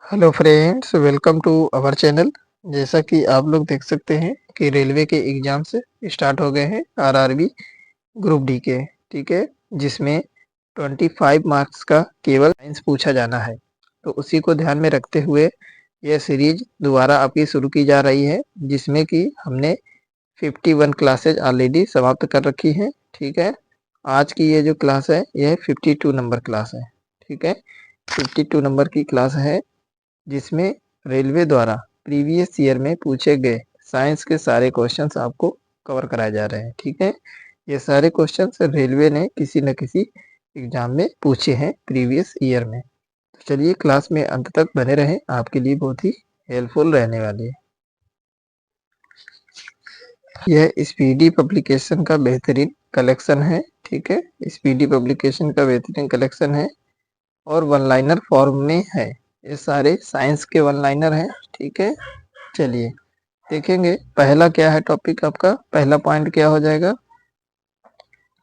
Hello friends, welcome to our channel. जैसा कि आप लोग देख सकते हैं कि रेलवे के एग्जाम्स स्टार्ट हो गए हैं आरआरबी ग्रुप डी के। ठीक है, जिसमें 25 मार्क्स का केवल साइंस पूछा जाना है। तो उसी को ध्यान में रखते हुए यह सीरीज दोबारा आपकी शुरू की जा रही है, जिसमें कि हमने 51 क्लासेज ऑलरेडी समाप्त कर रखी हैं। ठीक है, आज की ये जो क्लास है यह 52 नंबर क्लास है। ठीक है, 52 नंबर की क्लास है, जिसमें रेलवे द्वारा प्रीवियस ईयर में पूछे गए साइंस के सारे क्वेश्चंस आपको कवर कराए जा रहे हैं। ठीक है, ये सारे क्वेश्चंस रेलवे ने किसी न किसी एग्जाम में पूछे हैं प्रीवियस ईयर में। तो चलिए क्लास में अंत तक बने रहें, आपके लिए बहुत ही हेल्पफुल रहने वाली है। यह स्पीडी पब्लिकेशन का बेहतरीन कलेक्शन है। ठीक है, स्पीडी पब्लिकेशन का बेहतरीन कलेक्शन है और वन लाइनर फॉर्म में है। ये सारे साइंस के वन लाइनर हैं। ठीक है, चलिए देखेंगे पहला क्या है टॉपिक। आपका पहला पॉइंट क्या हो जाएगा?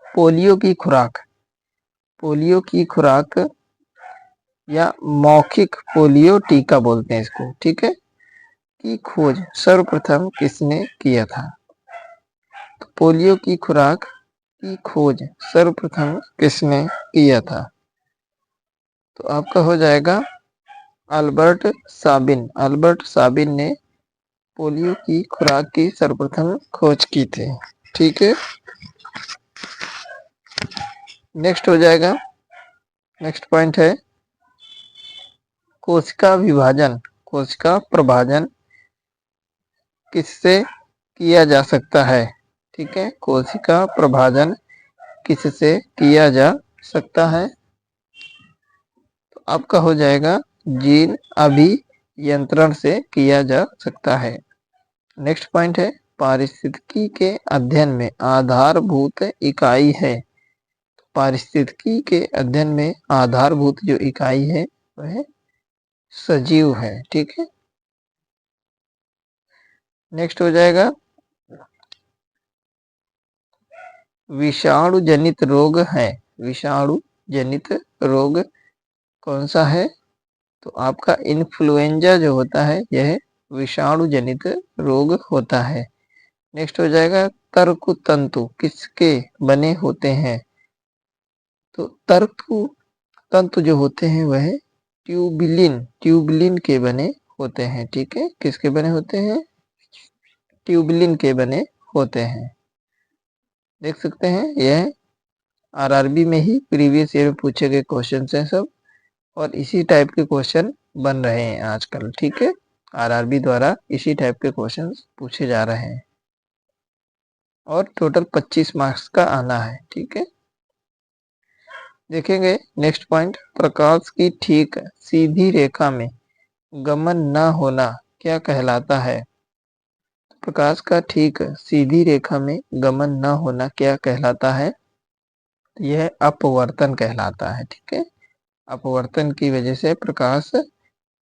पोलियो की खुराक। पोलियो की खुराक या मौखिक पोलियो टीका बोलते हैं इसको। ठीक है, की खोज सर्वप्रथम किसने किया था? तो पोलियो की खुराक की खोज सर्वप्रथम किसने किया था? तो आपका हो जाएगा अल्बर्ट साबिन। अल्बर्ट साबिन ने पोलियो की खुराक की सर्वप्रथम खोज की थी। ठीक है, नेक्स्ट हो जाएगा, नेक्स्ट पॉइंट है कोशिका विभाजन। कोशिका प्रभाजन किससे किया जा सकता है? ठीक है, कोशिका प्रभाजन किससे किया जा सकता है? तो आपका हो जाएगा जीन अभियंत्रण से किया जा सकता है। नेक्स्ट पॉइंट है पारिस्थितिकी के अध्ययन में आधारभूत इकाई है। पारिस्थितिकी के अध्ययन में आधारभूत जो इकाई है वह सजीव है। ठीक है, नेक्स्ट हो जाएगा विषाणु जनित रोग है। विषाणु जनित रोग कौन सा है? तो आपका इन्फ्लुएंजा जो होता है यह विषाणु जनित रोग होता है। नेक्स्ट हो जाएगा तर्क तंतु किसके बने होते हैं? तो तर्क तंतु जो होते हैं वह ट्यूबलिन के बने होते हैं। ठीक है, किसके बने होते हैं? ट्यूबलिन के बने होते हैं। देख सकते हैं यह आरआरबी में ही प्रीवियस ईयर में पूछे गए क्वेश्चन हैं सब, और इसी टाइप के क्वेश्चन बन रहे हैं आजकल। ठीक है, आरआरबी द्वारा इसी टाइप के क्वेश्चन पूछे जा रहे हैं और टोटल 25 मार्क्स का आना है। ठीक है, देखेंगे नेक्स्ट पॉइंट प्रकाश की ठीक सीधी रेखा में गमन न होना क्या कहलाता है? प्रकाश का ठीक सीधी रेखा में गमन न होना क्या कहलाता है? यह अपवर्तन कहलाता है। ठीक है, अपवर्तन की वजह से प्रकाश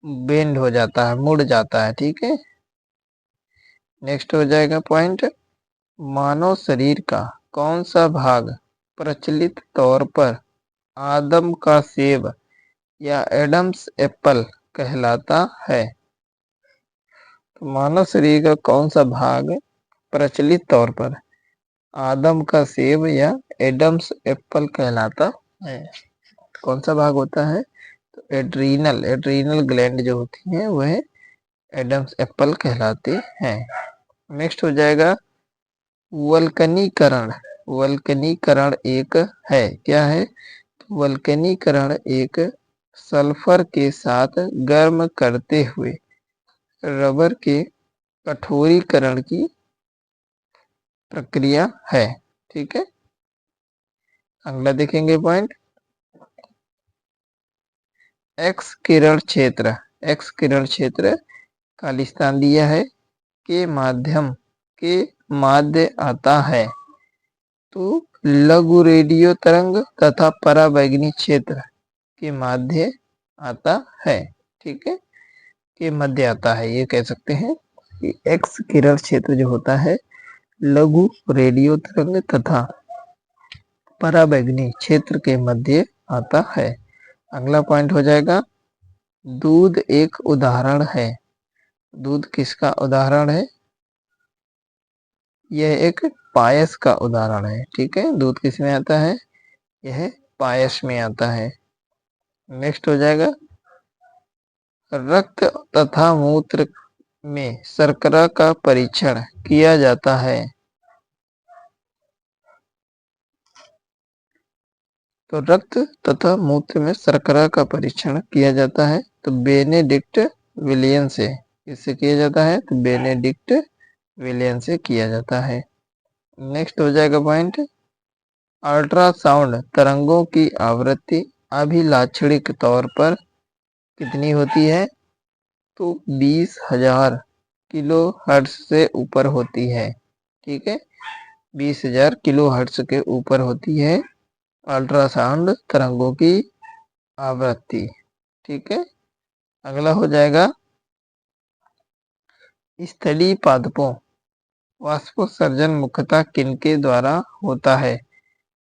बेंड हो जाता है, मुड़ जाता है। ठीक है, नेक्स्ट हो जाएगा पॉइंट मानव शरीर का कौन सा भाग प्रचलित तौर पर आदम का सेब या एडम्स एप्पल कहलाता है? तो मानव शरीर का कौन सा भाग प्रचलित तौर पर आदम का सेब या एडम्स एप्पल कहलाता है? कौन सा भाग होता है? तो एड्रीनल ग्लैंड जो होती हैं वह एडम्स एप्पल कहलाते हैं। नेक्स्ट हो जाएगा वल्कनीकरण। वल्कनीकरण एक है, क्या है? वल्कनीकरण एक सल्फर के साथ गर्म करते हुए रबर के कठोरीकरण की प्रक्रिया है। ठीक है, अगला देखेंगे पॉइंट एक्स किरण क्षेत्र। एक्स किरण क्षेत्र खालिस्तान दिया है के माध्यम के माध्य आता है। तो लघु रेडियो तरंग तथा पराबैंगनी क्षेत्र के माध्य आता है। ठीक है, के मध्य आता है, ये कह सकते हैं कि एक्स किरण क्षेत्र जो होता है लघु रेडियो तरंग तथा पराबैंगनी क्षेत्र के मध्य आता है। अगला पॉइंट हो जाएगा दूध एक उदाहरण है। दूध किसका उदाहरण है? यह एक पायस का उदाहरण है। ठीक है, दूध किस में आता है? यह पायस में आता है। नेक्स्ट हो जाएगा, रक्त तथा मूत्र में शर्करा का परीक्षण किया जाता है। तो रक्त तथा मूत्र में शर्करा का परीक्षण किया जाता है तो बेनेडिक्ट विलियन से। किससे किया जाता है? तो बेनेडिक्ट विलियन से किया जाता है। नेक्स्ट हो जाएगा पॉइंट, अल्ट्रासाउंड तरंगों की आवृत्ति अभिलाक्षणिक तौर पर कितनी होती है? तो 20,000 किलो हर्ट्ज से ऊपर होती है। ठीक है, 20,000 किलो हर्ट्ज के ऊपर होती है अल्ट्रासाउंड तरंगों की आवृत्ति। ठीक है, अगला हो जाएगा, स्थलीय पादपों वाष्पोत्सर्जन मुख्यतः किनके द्वारा होता है?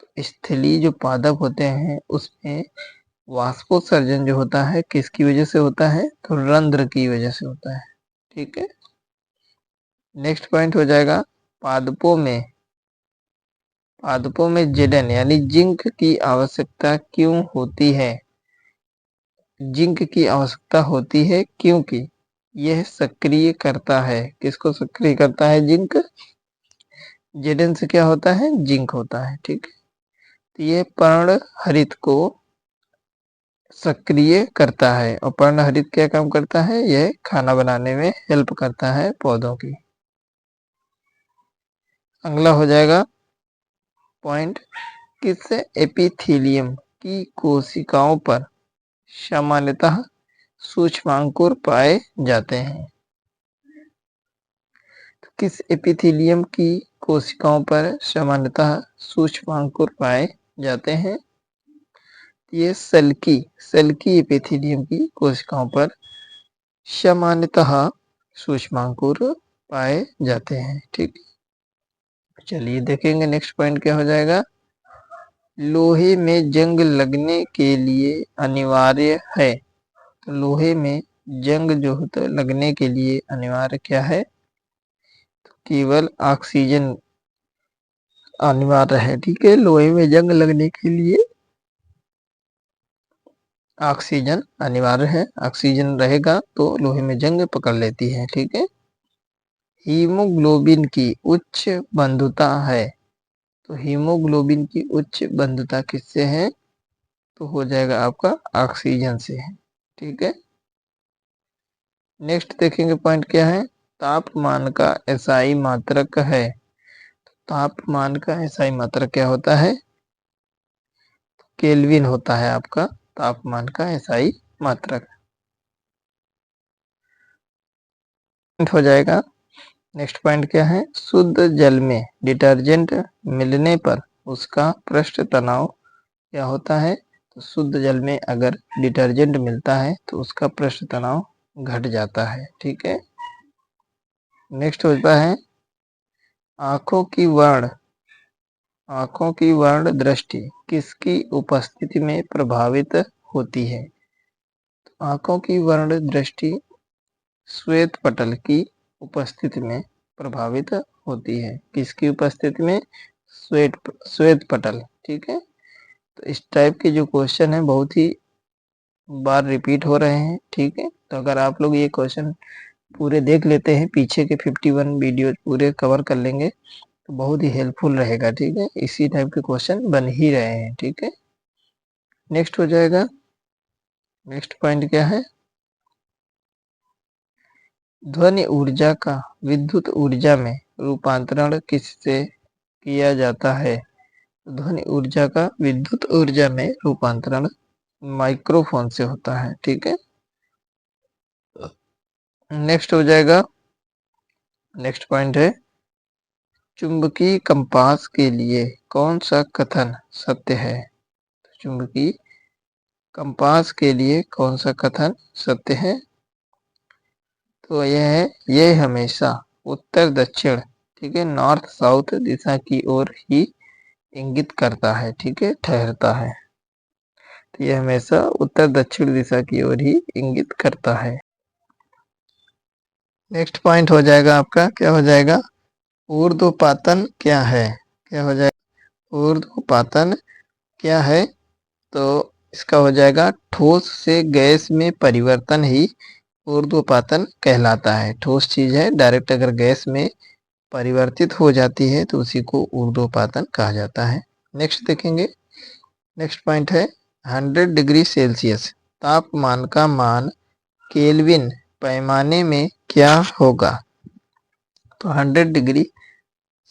तो स्थलीय जो पादप होते हैं उसमें वाष्पोत्सर्जन जो होता है किसकी वजह से होता है? तो रंध्र की वजह से होता है। ठीक है, नेक्स्ट पॉइंट हो जाएगा, पादपों में जिंक यानी जिंक की आवश्यकता क्यों होती है? जिंक की आवश्यकता होती है क्योंकि यह सक्रिय करता है। किसको सक्रिय करता है? जिंक। जेडन से क्या होता है? जिंक होता है। ठीक है, तो ये पर्णहरित को सक्रिय करता है और पर्णहरित क्या काम करता है? यह खाना बनाने में हेल्प करता है पौधों की। अगला हो जाएगा पॉइंट, किस एपिथेलियम की कोशिकाओं पर सामान्यतः सूक्ष्मांकुर पाए जाते हैं? तो किस एपिथेलियम की कोशिकाओं पर सामान्यतः सूक्ष्मांकुर पाए जाते हैं? ये सल्की एपिथेलियम की कोशिकाओं पर सामान्यतः सूक्ष्मांकुर पाए जाते हैं। ठीक, चलिए देखेंगे नेक्स्ट पॉइंट क्या हो जाएगा, लोहे में जंग लगने के लिए अनिवार्य है। तो लोहे में जंग जो होता है लगने के लिए अनिवार्य क्या है? तो केवल ऑक्सीजन अनिवार्य है। ठीक है, लोहे में जंग लगने के लिए ऑक्सीजन अनिवार्य है। ऑक्सीजन रहेगा तो लोहे में जंग पकड़ लेती है। ठीक है, हीमोग्लोबिन की उच्च बंधुता है। तो हीमोग्लोबिन की उच्च बंधुता किससे है? तो हो जाएगा आपका ऑक्सीजन से है। ठीक है, नेक्स्ट देखेंगे पॉइंट क्या है, तापमान का एसआई मात्रक है। तापमान का एसआई मात्रक क्या होता है? केल्विन होता है आपका तापमान का एसआई मात्रक। हो जाएगा, नेक्स्ट पॉइंट क्या है, शुद्ध जल में डिटर्जेंट मिलने पर उसका पृष्ठ तनाव क्या होता है? तो शुद्ध जल में अगर डिटर्जेंट मिलता है तो उसका पृष्ठ तनाव घट जाता है। ठीक है, नेक्स्ट होता है, आंखों की वर्ण दृष्टि किसकी उपस्थिति में प्रभावित होती है? तो आंखों की वर्ण दृष्टि श्वेत पटल की उपस्थिति में प्रभावित होती है। किसकी उपस्थिति में? श्वेत पटल। ठीक है, तो इस टाइप के जो क्वेश्चन है बहुत ही बार रिपीट हो रहे हैं। ठीक है, तो अगर आप लोग ये क्वेश्चन पूरे देख लेते हैं, पीछे के 51 वीडियो पूरे कवर कर लेंगे तो बहुत ही हेल्पफुल रहेगा। ठीक है, इसी टाइप के क्वेश्चन बन ही रहे हैं। ठीक है, नेक्स्ट हो जाएगा, नेक्स्ट पॉइंट क्या है, ध्वनि ऊर्जा का विद्युत ऊर्जा में रूपांतरण किससे किया जाता है? ध्वनि ऊर्जा का विद्युत ऊर्जा में रूपांतरण माइक्रोफोन से होता है। ठीक है, नेक्स्ट हो जाएगा, नेक्स्ट पॉइंट है, चुंबकीय कंपास के लिए कौन सा कथन सत्य है? चुंबकीय कंपास के लिए कौन सा कथन सत्य है? तो यह है, यह हमेशा उत्तर दक्षिण, ठीक है, नॉर्थ साउथ दिशा की ओर ही इंगित करता है। ठीक है, ठहरता है। तो ये हमेशा उत्तर दक्षिण दिशा की ओर ही इंगित करता है। नेक्स्ट पॉइंट हो जाएगा आपका, क्या हो जाएगा? ऊर्ध्वपातन क्या है? क्या हो जाएगा? ऊर्ध्वपातन क्या है? तो इसका हो जाएगा ठोस से गैस में परिवर्तन ही ऊर्ध्वपातन कहलाता है। ठोस चीज है, डायरेक्ट अगर गैस में परिवर्तित हो जाती है तो उसी को ऊर्ध्वपातन कहा जाता है। नेक्स्ट देखेंगे, नेक्स्ट पॉइंट है 100 डिग्री सेल्सियस तापमान का मान केल्विन पैमाने में क्या होगा? तो 100 डिग्री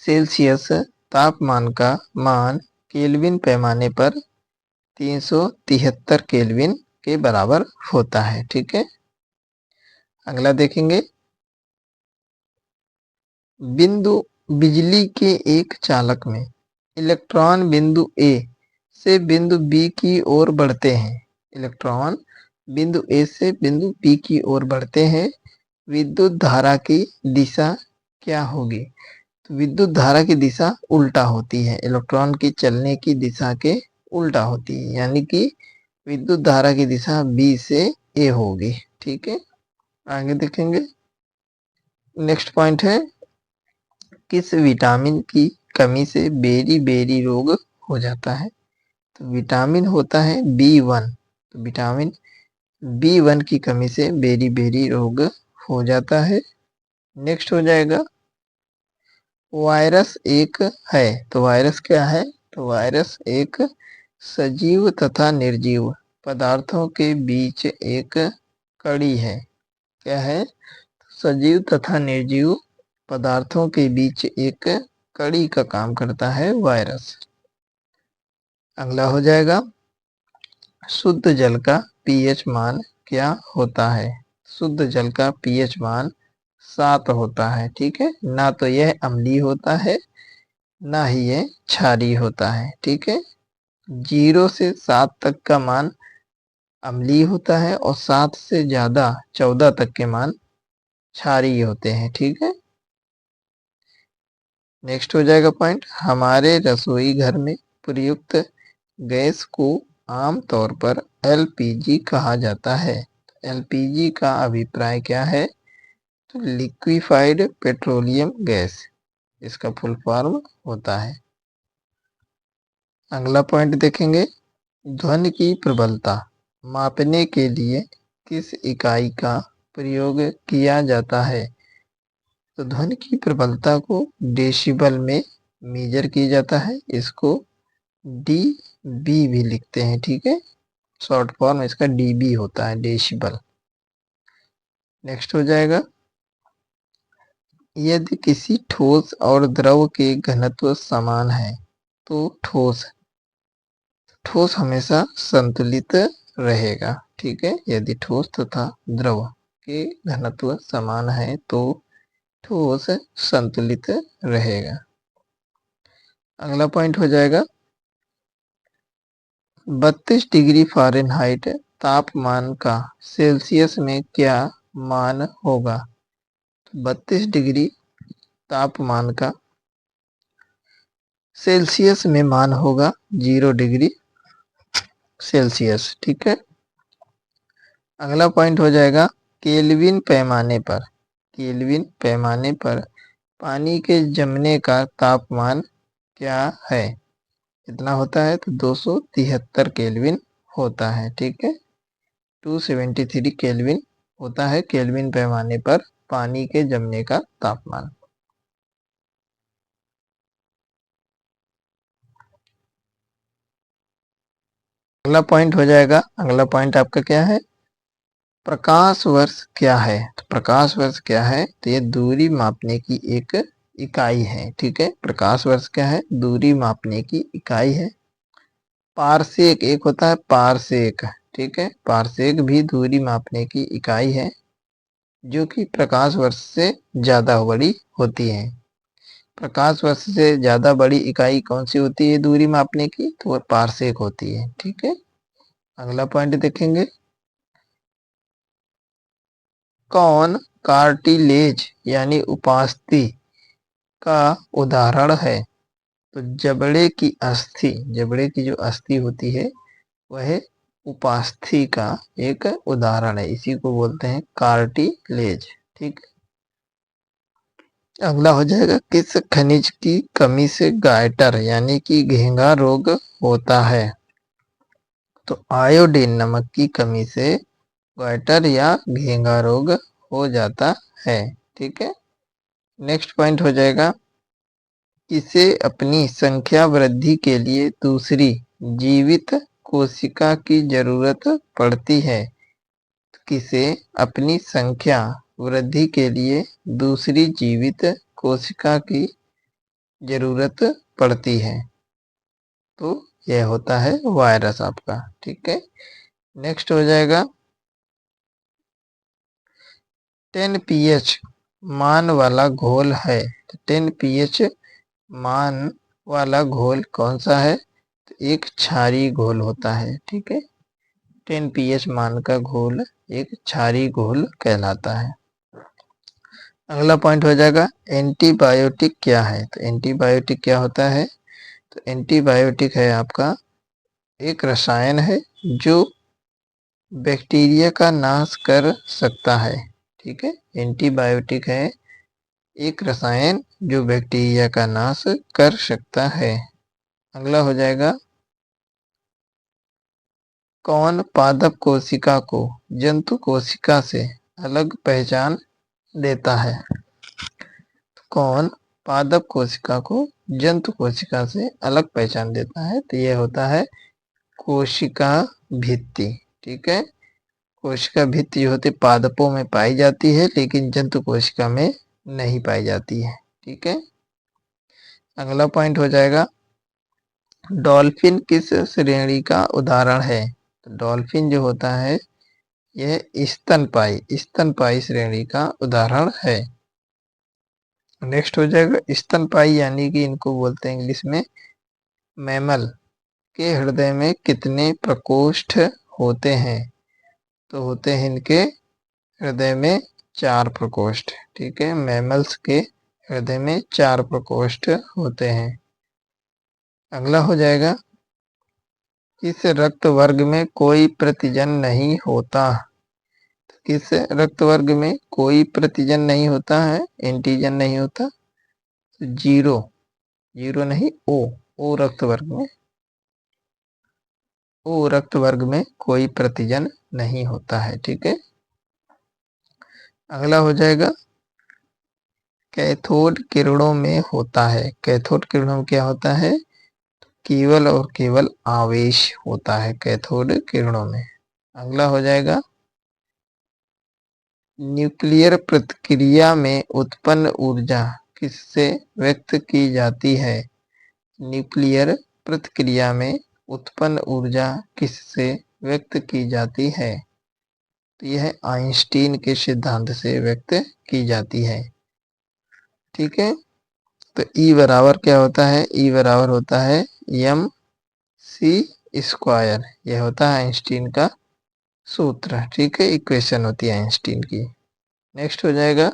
सेल्सियस तापमान का मान केल्विन पैमाने पर 373 केल्विन के बराबर होता है। ठीक है, अगला देखेंगे, बिंदु बिजली के एक चालक में इलेक्ट्रॉन बिंदु ए से बिंदु बी की ओर बढ़ते हैं। इलेक्ट्रॉन बिंदु ए से बिंदु बी की ओर बढ़ते हैं, विद्युत धारा की दिशा क्या होगी? तो विद्युत धारा की दिशा उल्टा होती है, इलेक्ट्रॉन की चलने की दिशा के उल्टा होती है, यानी कि विद्युत धारा की दिशा बी से ए होगी। ठीक है, आगे देखेंगे, नेक्स्ट पॉइंट है किस विटामिन की कमी से बेरी बेरी रोग हो जाता है? तो विटामिन होता है B1, तो विटामिन B1 की कमी से बेरी बेरी रोग हो जाता है। नेक्स्ट हो जाएगा वायरस एक है, तो वायरस क्या है? तो वायरस एक सजीव तथा निर्जीव पदार्थों के बीच एक कड़ी है। क्या है? सजीव तथा निर्जीव पदार्थों के बीच एक कड़ी का काम करता है वायरस। अगला हो जाएगा शुद्ध जल का पीएच मान क्या होता है? शुद्ध जल का पीएच मान 7 होता है। ठीक है, ना तो यह अम्लीय होता है ना ही यह क्षारीय होता है। ठीक है, 0 से 7 तक का मान अम्लीय होता है और 7 से ज्यादा 14 तक के मान क्षारीय होते हैं। ठीक है, नेक्स्ट हो जाएगा पॉइंट, हमारे रसोई घर में प्रयुक्त गैस को आमतौर पर एलपीजी कहा जाता है। एलपीजी का अभिप्राय क्या है? तो लिक्विफाइड पेट्रोलियम गैस इसका फुल फॉर्म होता है। अगला पॉइंट देखेंगे, ध्वनि की प्रबलता मापने के लिए किस इकाई का प्रयोग किया जाता है? तो ध्वनि की प्रबलता को डेसिबल में मेजर किया जाता है, इसको डीबी भी लिखते हैं। ठीक है, शॉर्ट फॉर्म इसका डीबी होता है, डेसिबल। नेक्स्ट हो जाएगा, यदि किसी ठोस और द्रव के घनत्व समान है तो ठोस ठोस हमेशा संतुलित रहेगा। ठीक है, यदि ठोस तथा द्रव के घनत्व समान है तो ठोस संतुलित रहेगा। अगला पॉइंट हो जाएगा 32 डिग्री फ़ारेनहाइट तापमान का सेल्सियस में क्या मान होगा? 32 डिग्री तापमान का सेल्सियस में मान होगा 0 डिग्री सेल्सियस। ठीक है, अगला पॉइंट हो जाएगा केल्विन पैमाने पर, केल्विन पैमाने पर पानी के जमने का तापमान क्या है? कितना होता है? तो 273 केल्विन होता है। ठीक है, 273 केल्विन होता है केल्विन पैमाने पर पानी के जमने का तापमान। अगला पॉइंट हो जाएगा, अगला पॉइंट आपका क्या है? प्रकाश वर्ष क्या है? तो प्रकाश वर्ष क्या है? तो ये दूरी मापने की एक इकाई है। ठीक है, प्रकाश वर्ष क्या है? दूरी मापने की इकाई है। पारसेक एक होता है, पारसेक। ठीक है, पारसेक भी दूरी मापने की इकाई है जो कि प्रकाश वर्ष से ज्यादा बड़ी होती है। प्रकाश वर्ष से ज्यादा बड़ी इकाई कौन सी होती है दूरी मापने की? तो वह पारसेक होती है। ठीक है, अगला पॉइंट देखेंगे, कौन कार्टिलेज यानी उपास्थि का उदाहरण है? तो जबड़े की अस्थि, जबड़े की जो अस्थि होती है वह उपास्थि का एक उदाहरण है, इसी को बोलते हैं कार्टिलेज। ठीक, अगला हो जाएगा, किस खनिज की कमी से गायटर यानी कि घेंघा रोग होता है? तो आयोडीन नमक की कमी से गायटर या घेंघा रोग हो जाता है। ठीक है, नेक्स्ट पॉइंट हो जाएगा, किसे अपनी संख्या वृद्धि के लिए दूसरी जीवित कोशिका की जरूरत पड़ती है? किसे अपनी संख्या वृद्धि के लिए दूसरी जीवित कोशिका की जरूरत पड़ती है? तो यह होता है वायरस आपका। ठीक है, नेक्स्ट हो जाएगा, 10 pH मान वाला घोल है। 10 pH मान वाला घोल कौन सा है? तो एक क्षारीय घोल होता है। ठीक है, 10 pH मान का घोल एक क्षारीय घोल कहलाता है। अगला पॉइंट हो जाएगा, एंटीबायोटिक क्या है? तो एंटीबायोटिक क्या होता है? तो एंटीबायोटिक है आपका एक रसायन है जो बैक्टीरिया का नाश कर सकता है। ठीक है, एंटीबायोटिक है एक रसायन जो बैक्टीरिया का नाश कर सकता है। अगला हो जाएगा, कौन पादप कोशिका को जंतु कोशिका से अलग पहचान देता है? कौन पादप कोशिका को जंतु कोशिका से अलग पहचान देता है? तो यह होता है कोशिका भित्ति। ठीक है, कोशिका भित्ति जो होती पादपों में पाई जाती है लेकिन जंतु कोशिका में नहीं पाई जाती है। ठीक है, अगला पॉइंट हो जाएगा, डॉल्फिन किस श्रेणी का उदाहरण है? तो डॉल्फिन जो होता है यह स्तनपाई श्रेणी का उदाहरण है। नेक्स्ट हो जाएगा, स्तनपाई यानी कि इनको बोलते हैं इंग्लिश में मैमल के हृदय में कितने प्रकोष्ठ होते हैं? तो होते हैं इनके हृदय में 4 प्रकोष्ठ। ठीक है, मैमल्स के हृदय में 4 प्रकोष्ठ होते हैं। अगला हो जाएगा, किस रक्त वर्ग में कोई प्रतिजन नहीं होता? किस रक्त वर्ग में कोई प्रतिजन नहीं होता है, एंटीजन नहीं होता? तो जीरो नहीं, ओ रक्त वर्ग में कोई प्रतिजन नहीं होता है। ठीक है, अगला हो जाएगा, कैथोड किरणों में होता है। कैथोड किरणों में क्या होता है? केवल और केवल आवेश होता है कैथोड किरणों में। अगला हो जाएगा, न्यूक्लियर प्रतिक्रिया में उत्पन्न ऊर्जा किससे व्यक्त की जाती है? न्यूक्लियर प्रतिक्रिया में उत्पन्न ऊर्जा किससे व्यक्त की जाती है? तो यह आइंस्टीन के सिद्धांत से व्यक्त की जाती है। ठीक है, तो ई बराबर क्या होता है? ई बराबर होता है एम सी स्क्वायर। यह होता है आइंस्टीन का सूत्र। ठीक है, इक्वेशन होती है आइंस्टीन की। नेक्स्ट हो जाएगा,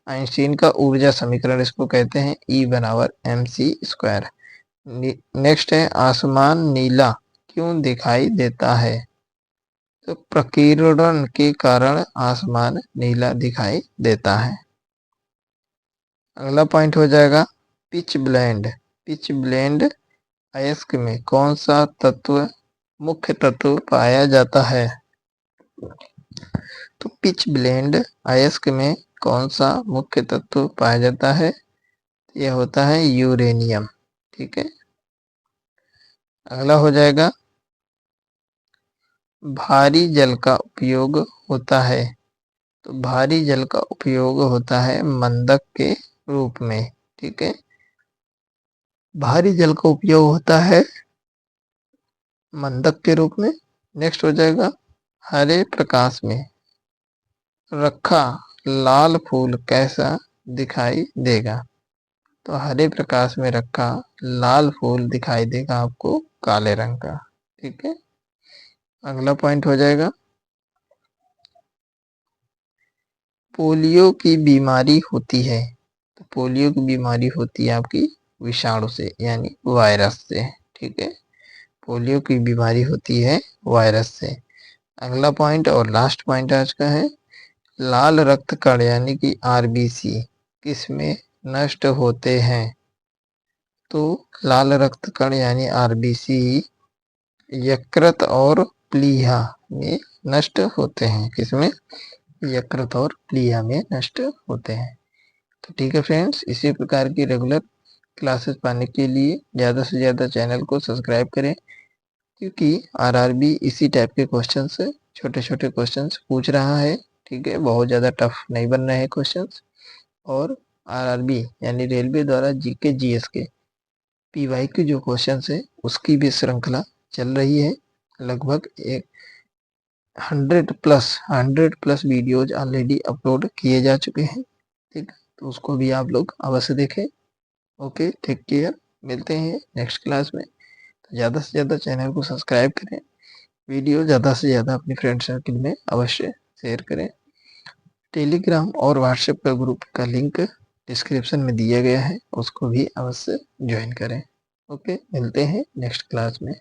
आइंस्टीन का ऊर्जा समीकरण इसको कहते हैं ई बराबर एम सी स्क्वायर। नेक्स्ट है, आसमान नीला क्यों दिखाई देता है? तो प्रकीर्णन के कारण आसमान नीला दिखाई देता है। अगला पॉइंट हो जाएगा, पिच ब्लेंड अयस्क में कौन सा मुख्य तत्व पाया जाता है? तो पिच ब्लेंड अयस्क में कौन सा मुख्य तत्व पाया जाता है? यह होता है यूरेनियम। ठीक है, अगला हो जाएगा, भारी जल का उपयोग होता है। तो भारी जल का उपयोग होता है मंदक के रूप में। ठीक है, भारी जल का उपयोग होता है मंदक के रूप में। नेक्स्ट हो जाएगा, हरे प्रकाश में रखा लाल फूल कैसा दिखाई देगा? तो हरे प्रकाश में रखा लाल फूल दिखाई देगा आपको काले रंग का। ठीक है, अगला पॉइंट हो जाएगा, पोलियो की बीमारी होती है। तो पोलियो की बीमारी होती है आपकी विषाणु से यानी वायरस से। ठीक है, पोलियो की बीमारी होती है वायरस से। अगला पॉइंट और लास्ट पॉइंट आज का है, लाल रक्त कण यानी कि आरबीसी किस में नष्ट होते हैं? तो लाल रक्त कण यानी आरबीसी यकृत और प्लीहा में नष्ट होते हैं। किसमें? यकृत और प्लीहा में नष्ट होते हैं। तो ठीक है फ्रेंड्स, इसी प्रकार की रेगुलर क्लासेस पाने के लिए ज़्यादा से ज़्यादा चैनल को सब्सक्राइब करें, क्योंकि आरआरबी इसी टाइप के क्वेश्चंस, छोटे छोटे क्वेश्चंस पूछ रहा है। ठीक है, बहुत ज़्यादा टफ नहीं बन रहे हैं क्वेश्चंस। और आरआरबी यानी रेलवे द्वारा जीके जीएस के पीवाई के जो क्वेश्चंस है उसकी भी श्रृंखला चल रही है। लगभग 100 प्लस वीडियोज ऑलरेडी अपलोड किए जा चुके हैं। ठीक, तो उसको भी आप लोग अवश्य देखें। ओके, टेक केयर, मिलते हैं नेक्स्ट क्लास में। तो ज़्यादा से ज़्यादा चैनल को सब्सक्राइब करें, वीडियो ज़्यादा से ज़्यादा अपने फ्रेंड सर्कल में अवश्य शेयर करें। टेलीग्राम और व्हाट्सएप का ग्रुप का लिंक डिस्क्रिप्शन में दिया गया है, उसको भी अवश्य ज्वाइन करें। ओके, मिलते हैं नेक्स्ट क्लास में।